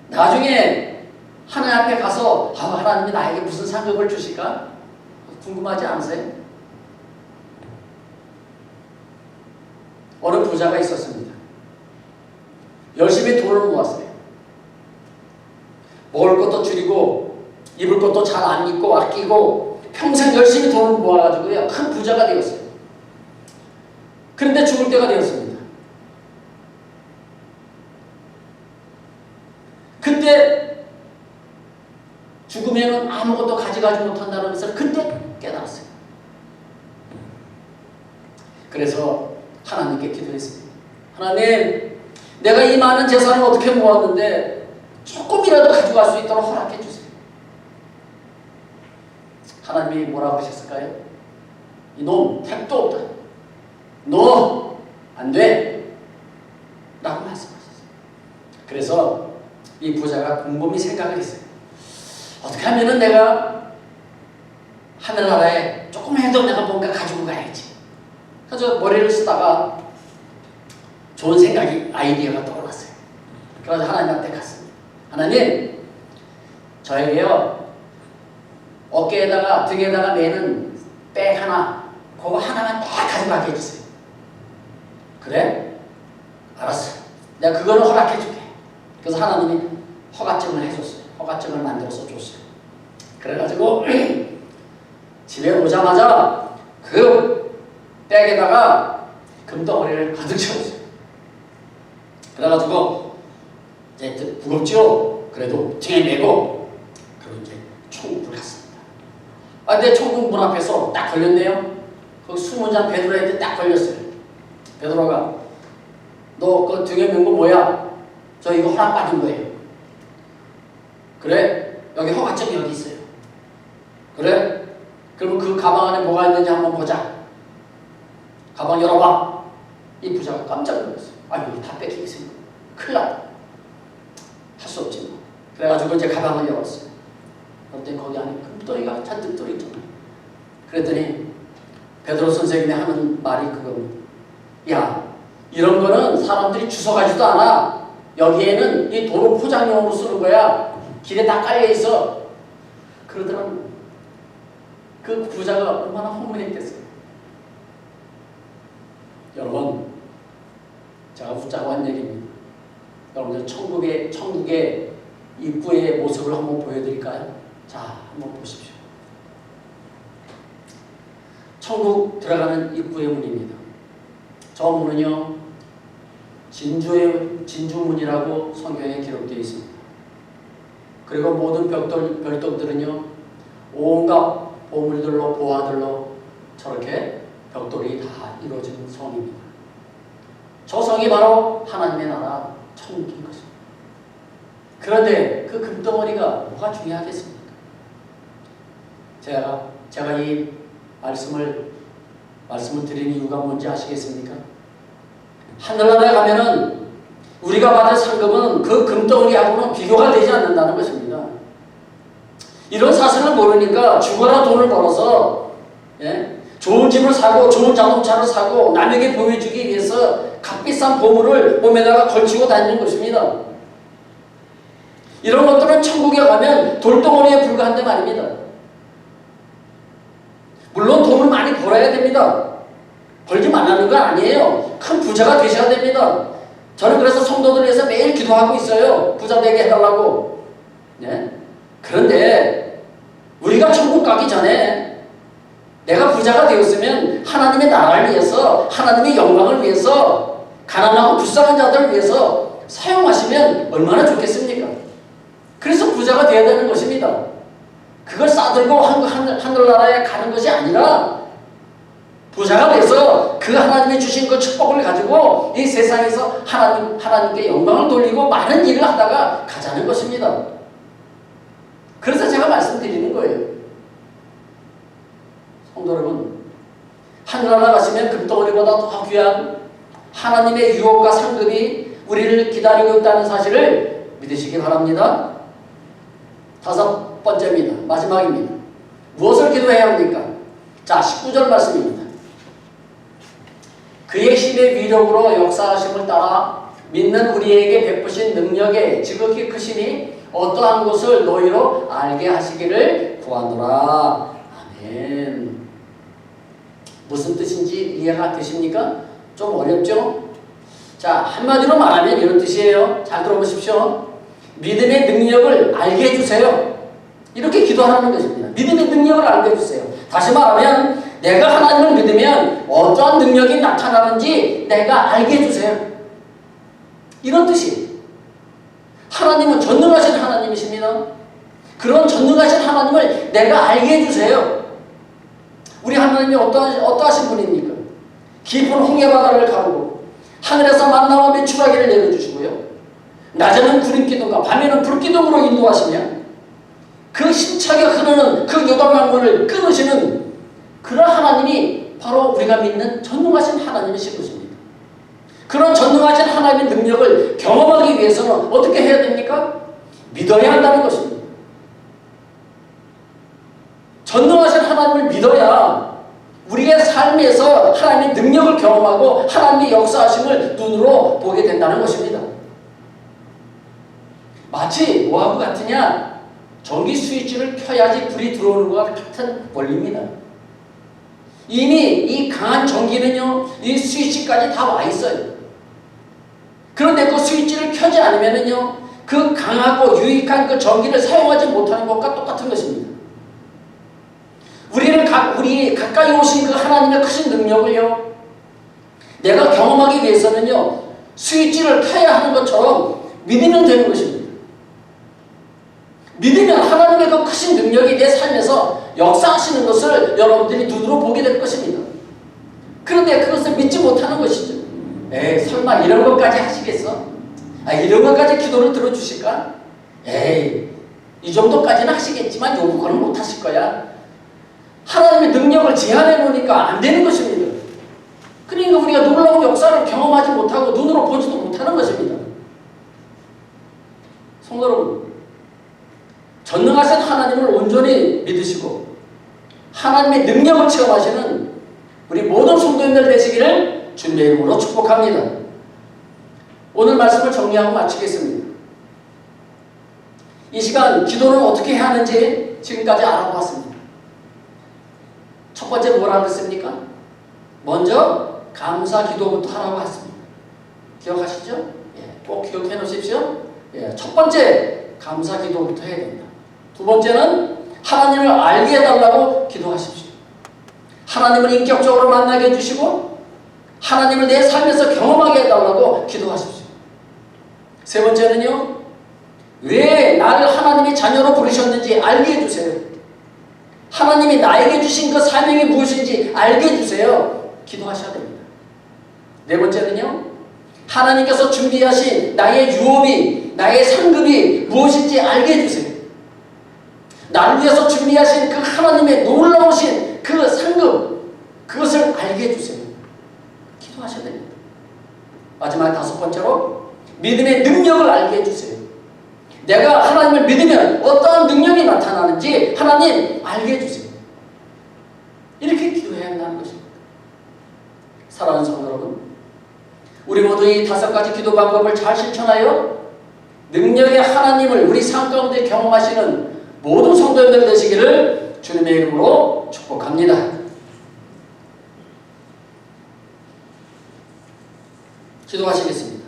나중에 하나님 앞에 가서 하나님이 나에게 무슨 상급을 주실까? 궁금하지 않으세요? 어느 부자가 있었습니다. 열심히 돈을 모았어요. 먹을 것도 줄이고 입을 것도 잘 안 입고 아끼고 평생 열심히 돈을 모아가지고요 큰 부자가 되었어요. 그런데 죽을 때가 되었습니다. 그때 죽으면 아무것도 가져가지 못한다는 것을 그때 깨달았어요. 그래서 하나님께 기도했습니다. 하나님, 내가 이 많은 재산을 어떻게 모았는데 조금이라도 가져갈 수 있도록 허락해 주세요. 하나님이 뭐라고 하셨을까요? 이놈 택도 없다. 너 안 돼. 라고 말씀하셨어요. 그래서 이 부자가 곰곰이 생각을 했어요. 어떻게 하면은 내가 하늘나라에 조금이라도 내가 뭔가 가지고 가야지. 그래서 머리를 쓰다가 좋은 생각이, 아이디어가 떠올랐어요. 그래서 하나님한테 갔습니다. 하나님, 저에게요 어깨에다가 등에다가 매는 백 하나, 그거 하나만 딱 가져가게 해주세요. 그래? 알았어. 내가 그거는 허락해 줄게. 그래서 하나님이 허가증을 해줬어요. 허가증을 만들어서 줬어요. 그래가지고 집에 오자마자 그 백에다가 금덩어리를 가득 채웠어요. 그래가지고 이제 무겁죠? 그래도 등에 메고 그리고 이제 총국을 갔습니다. 근데 총국 문 앞에서 딱 걸렸네요. 거기 20장 베드로한테 딱 걸렸어요. 베드로가 너 그 등에 맨 거 뭐야? 저 이거 허락 받은 거예요. 그래? 여기 허가증이 여기 있어요. 그래? 그러면 그 가방 안에 뭐가 있는지 한번 보자. 가방 열어봐. 이 부자가 깜짝 놀랐어요. 여기 다 뺏기겠어요. 큰일 났다. 할 수 없지 뭐. 그래가지고 이제 가방을 열었어요. 그랬더니 거기 안에 금덩이가 잔뜩 들어있잖아요. 그랬더니 베드로 선생님이 하는 말이 그겁니다. 야, 이런 거는 사람들이 주워가지도 않아. 여기에는 이 도로 포장용으로 쓰는 거야. 길에 다 깔려있어. 그러더라고요. 그 부자가 얼마나 혼미했겠어요. 여러분, 제가 웃자고 한 얘기입니다. 여러분들 천국의 입구의 모습을 한번 보여드릴까요? 자, 한번 보십시오. 천국 들어가는 입구의 문입니다. 저 문은요, 진주문이라고 성경에 기록되어 있습니다. 그리고 모든 별도들은요, 온갖 보물들로 보화들로 저렇게 벽돌이 다 이루어진 성입니다. 저 성이 바로 하나님의 나라 천국인 것입니다. 그런데 그 금덩어리가 뭐가 중요하겠습니까? 제가 이 말씀을 드리는 이유가 뭔지 아시겠습니까? 하늘나라에 가면은 우리가 받을 상급은 그 금덩어리하고는 비교가 되지 않는다는 것입니다. 이런 사실을 모르니까 죽어라 돈을 벌어서 좋은 집을 사고 좋은 자동차를 사고 남에게 보여주기 위해서 값비싼 보물을 몸에다가 걸치고 다니는 것입니다. 이런 것들은 천국에 가면 돌덩어리에 불과한데 말입니다. 물론 돈을 많이 벌어야 됩니다. 벌지 말라는 건 아니에요. 큰 부자가 되셔야 됩니다. 저는 그래서 성도들 위해서 매일 기도하고 있어요. 부자 되게 해달라고. 그런데 우리가 천국 가기 전에 내가 부자가 되었으면 하나님의 나라를 위해서, 하나님의 영광을 위해서, 가난하고 불쌍한 자들을 위해서 사용하시면 얼마나 좋겠습니까? 그래서 부자가 되어야 되는 것입니다. 그걸 싸들고 하늘나라에 가는 것이 아니라 부자가 돼서 그 하나님이 주신 그 축복을 가지고 이 세상에서 하나님께 영광을 돌리고 많은 일을 하다가 가자는 것입니다. 그래서 제가 말씀드리는 거예요. 성도 여러분, 하늘나라 가시면 금덩어리보다 더 귀한 하나님의 유업과 상급이 우리를 기다리고 있다는 사실을 믿으시기 바랍니다. 5번째입니다. 마지막입니다. 무엇을 기도해야 합니까? 자, 19절 말씀입니다. 그의 힘의 위력으로 역사하심을 따라 믿는 우리에게 베푸신 능력에 지극히 크시니 어떠한 것을 너희로 알게 하시기를 구하노라. 아멘. 무슨 뜻인지 이해가 되십니까? 좀 어렵죠? 자, 한마디로 말하면 이런 뜻이에요. 잘 들어보십시오. 믿음의 능력을 알게 해주세요. 이렇게 기도하는 것입니다. 믿음의 능력을 알게 해주세요. 다시 말하면 내가 하나님을 믿으면 어떠한 능력이 나타나는지 내가 알게 해주세요. 이런 뜻이에요. 하나님은 전능하신 하나님이십니다. 그런 전능하신 하나님을 내가 알게 해주세요. 우리 하나님이 어떠하신 분입니까? 깊은 홍해바다를 가르고 하늘에서 만나와 메추라기를 내려주시고요. 낮에는 구름기둥과 밤에는 불기둥으로 인도하시며 그 힘차게 흐르는 그 요단강물을 끊으시는 그런 하나님이 바로 우리가 믿는 전능하신 하나님이신 것입니다. 그런 전능하신 하나님의 능력을 경험하기 위해서는 어떻게 해야 됩니까? 믿어야 한다는 것입니다. 전능하신 하나님을 믿어야 우리의 삶에서 하나님의 능력을 경험하고 하나님의 역사하심을 눈으로 보게 된다는 것입니다. 마치 뭐하고 같으냐? 전기 스위치를 켜야지 불이 들어오는 것과 같은 원리입니다. 이미 이 강한 전기는요, 이 스위치까지 다 와 있어요. 그런데 그 스위치를 켜지 않으면은요, 그 강하고 유익한 그 전기를 사용하지 못하는 것과 똑같은 것입니다. 우리 가까이 오신 그 하나님의 크신 능력을요, 내가 경험하기 위해서는요, 스위치를 켜야 하는 것처럼 믿으면 되는 것입니다. 믿으면 하나님의 그 크신 능력이 내 삶에서 역사하시는 것을 여러분들이 눈으로 보게 될 것입니다. 그런데 그것을 믿지 못하는 것이죠. 에이, 설마 이런 것까지 하시겠어? 이런 것까지 기도를 들어주실까? 에이, 이 정도까지는 하시겠지만 요거는 못 하실 거야. 하나님의 능력을 제한해 놓으니까 안 되는 것입니다. 그러니까 우리가 놀라운 역사를 경험하지 못하고 눈으로 보지도 못하는 것입니다. 성도 여러분, 전능하신 하나님을 온전히 믿으시고 하나님의 능력을 체험하시는 우리 모든 성도님들 되시기를 주님의 이름으로 축복합니다. 오늘 말씀을 정리하고 마치겠습니다. 이 시간 기도는 어떻게 해야 하는지 지금까지 알아보았습니다. 첫 번째 뭐라고 했습니까? 먼저 감사 기도부터 하라고 했습니다. 기억하시죠? 꼭 기억해 놓으십시오. 첫 번째 감사 기도부터 해야 됩니다. 두 번째는 하나님을 알게 해달라고 기도하십시오. 하나님을 인격적으로 만나게 해주시고 하나님을 내 삶에서 경험하게 해달라고 기도하십시오. 세 번째는요, 왜 나를 하나님의 자녀로 부르셨는지 알게 해주세요. 하나님이 나에게 주신 그 사명이 무엇인지 알게 해주세요. 기도하셔야 됩니다. 네 번째는요, 하나님께서 준비하신 나의 유업이, 나의 상급이 무엇인지 알게 해주세요. 나를 위해서 준비하신 그 하나님의 놀라우신 그 상급, 그것을 알게 해주세요. 기도하셔야 됩니다. 마지막 다섯 번째로, 믿음의 능력을 알게 해주세요. 내가 하나님을 믿으면 어떠한 능력이 나타나는지 하나님 알게 해주세요. 이렇게 기도해야 한다는 것입니다. 사랑하는 성도 여러분, 우리 모두 이 다섯 가지 기도 방법을 잘 실천하여 능력의 하나님을 우리 삶 가운데 경험하시는 모든 성도님들 되시기를 주님의 이름으로 축복합니다. 기도하시겠습니다.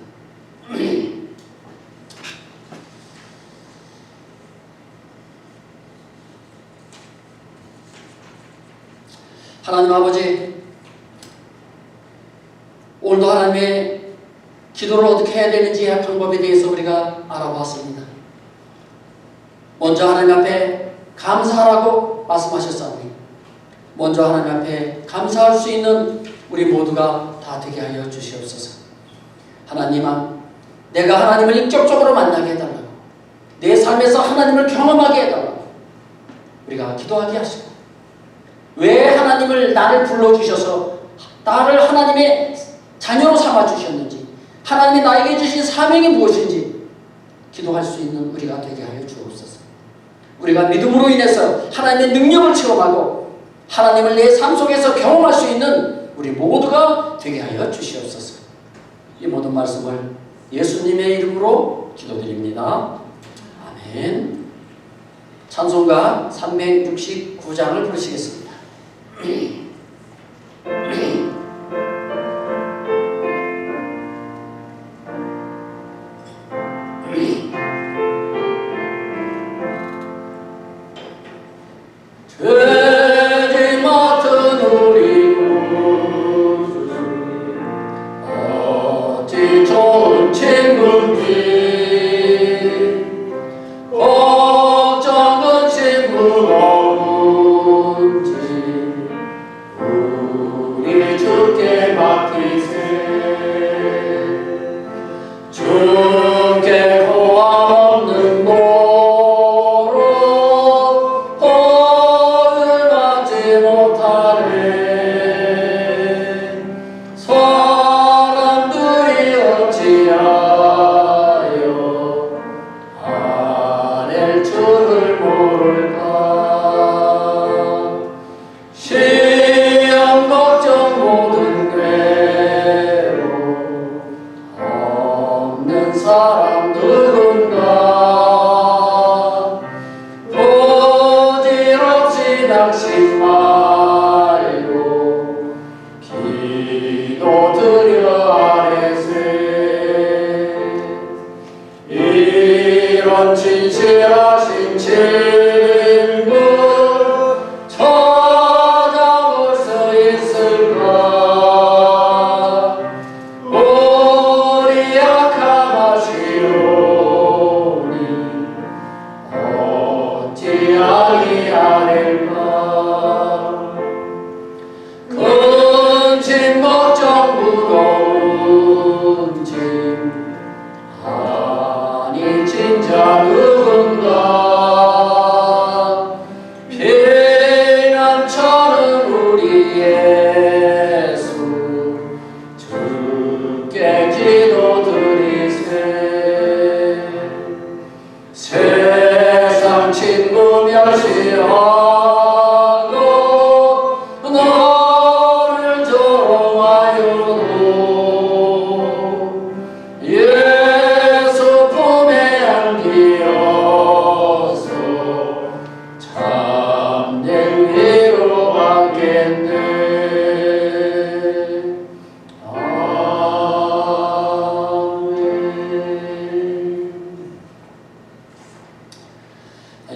하나님 아버지, 오늘도 하나님의 기도를 어떻게 해야 되는지의 방법에 대해서 우리가 알아보았습니다. 먼저 하나님 앞에 감사하라고 말씀하셨사오니 먼저 하나님 앞에 감사할 수 있는 우리 모두가 다 되게 하여 주시옵소서. 하나님, 내가 하나님을 인격적으로 만나게 해달라고, 내 삶에서 하나님을 경험하게 해달라고 우리가 기도하게 하시고, 왜 하나님을 나를 불러주셔서 나를 하나님의 자녀로 삼아주셨는지, 하나님이 나에게 주신 사명이 무엇인지 기도할 수 있는 우리가 되게 하여 주옵소서. 우리가 믿음으로 인해서 하나님의 능력을 체험하고 하나님을 내 삶 속에서 경험할 수 있는 우리 모두가 되게 하여 주시옵소서. 이 모든 말씀을 예수님의 이름으로 기도드립니다. 아멘. 찬송가 369장을 부르시겠습니다. 죄지 맡은 우리 구주, 어찌 좋은 친구인지, 걱정은 무거운지 우리 주께 맡기세. 주께 고함 없는 도로 허을 받지 못하네. 사람들이 어찌하여 아랠 줄을 모를까. 시험 걱정 모든 괴로 없는 사람 누군가. 부질없이 낙심 말고 기도 드려 아뢰세. 이런 진실하신 친구 찾아볼 수 있을까. 우리 약함 아시오니 어찌하기 아랠까. 큰 짐 걱정 무거운 짐 아니 진짜 누군가. 피난처는 우리 예수 주께 기도드리세. 세상 친구 멸시하고 너를 조롱하여도 예수 품에 안기어서 참된 위로 받겠네. 아멘.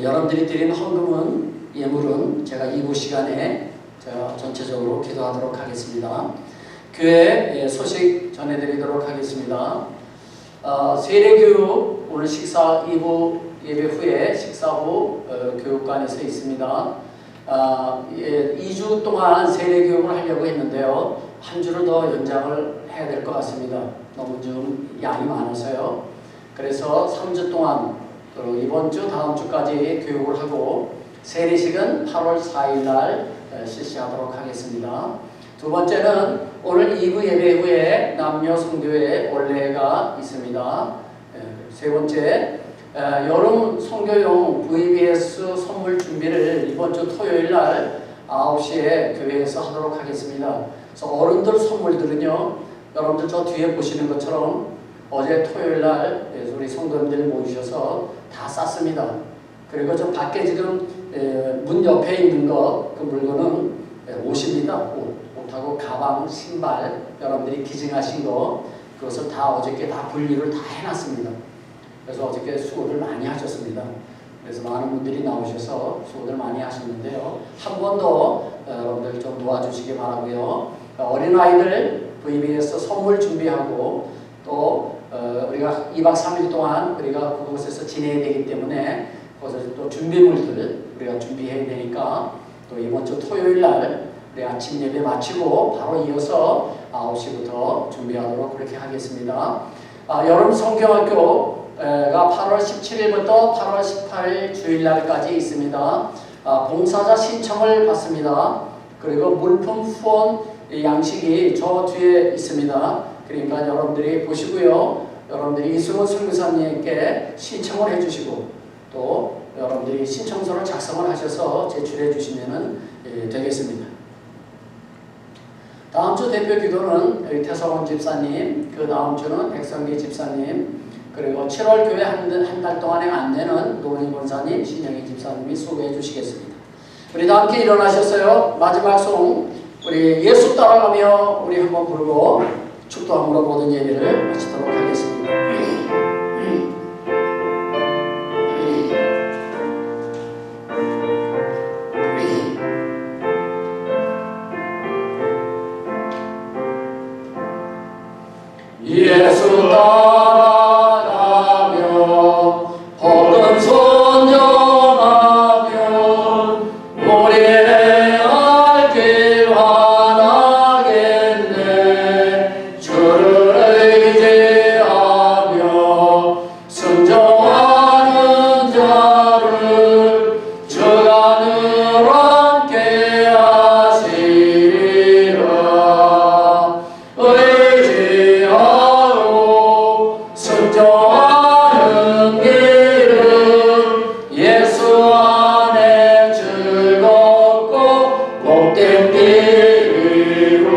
여러분들이 드린 헌금은, 예물은 제가 2부 시간에 제가 전체적으로 기도하도록 하겠습니다. 교회 소식 전해드리도록 하겠습니다. 세례교육 오늘 식사 2부 예배 후에 식사 후 교육관에서 있습니다. 2주 동안 세례 교육을 하려고 했는데요. 한 주를 더 연장을 해야 될 것 같습니다. 너무 좀 양이 많아서요. 그래서 3주 동안 이번 주 다음 주까지 교육을 하고 세례식은 8월 4일 날 실시하도록 하겠습니다. 두 번째는 오늘 2부 예배 후에 남녀 성교회 올레가 있습니다. 세 번째, 여름 성교용 VBS 선물 준비를 이번 주 토요일 날 9시에 교회에서 하도록 하겠습니다. 그래서 어른들 선물들은요, 여러분들 저 뒤에 보시는 것처럼 어제 토요일 날 우리 성도님들이 모이셔서 다 쌌습니다. 그리고 저 밖에 지금 문 옆에 있는 것, 그 물건은 옷입니다. 옷하고 가방, 신발, 여러분들이 기증하신 거, 그것을 다 어저께 다 분리를 다 해놨습니다. 그래서 어저께 수고를 많이 하셨습니다. 그래서 많은 분들이 나오셔서 수고를 많이 하셨는데요. 한 번 더 여러분들 좀 도와주시기 바라고요. 어린아이들 VBS 선물 준비하고 또 우리가 2박 3일 동안 우리가 그곳에서 지내야 되기 때문에 거기서 또 준비물들 우리가 준비해야 되니까 또 이번 주 토요일 날 우리 아침 예배 마치고 바로 이어서 9시부터 준비하도록 그렇게 하겠습니다. 여름 성경학교가 8월 17일부터 8월 18일 주일날까지 있습니다. 봉사자 신청을 받습니다. 그리고 물품 후원 양식이 저 뒤에 있습니다. 그러니까 여러분들이 보시고요. 여러분들이 이승훈 선교사님께 신청을 해주시고 또 여러분들이 신청서를 작성을 하셔서 제출해 주시면 되겠습니다. 다음 주 대표 기도는 태서원 집사님, 그 다음 주는 백성기 집사님, 그리고 7월 교회 한 달 동안의 안내는 노은희 권사님, 신영희 집사님이 소개해 주시겠습니다. 우리 다 함께 일어나셨어요. 마지막 송 우리 예수 따라가며 우리 한번 부르고 축도함으로 모든 예배를 마치도록 하겠습니다. 예수 따라가며 홀은 선정하며 노래할 길 환하겠네. 주를 의지하며 순종하는 자를 주가 늘 함께 하시리라. 순종하는 길은 예수 안에 즐겁고 복된 길이로라.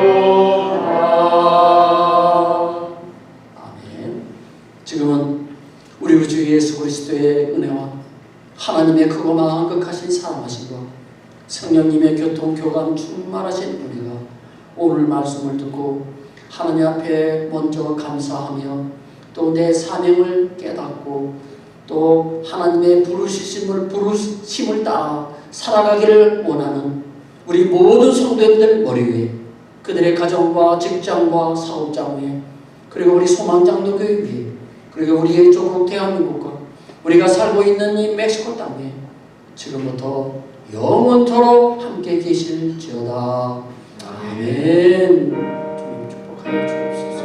아멘. 지금은 우리 우주 예수 그리스도의 은혜와 하나님의 크고 만극하신 사랑하심과 성령님의 교통 교감 충만하신 은혜가 오늘 말씀을 듣고 하나님 앞에 먼저 감사하며 또 내 사명을 깨닫고 또 하나님의 부르심을 따라 살아가기를 원하는 우리 모든 성도님들 머리 위에, 그들의 가정과 직장과 사업장 위에, 그리고 우리 소망장로교회 위에, 그리고 우리의 조국 대한민국과 우리가 살고 있는 이 멕시코 땅에 지금부터 영원토록 함께 계실지어다. 아멘. 주님 축복하여 주옵소서.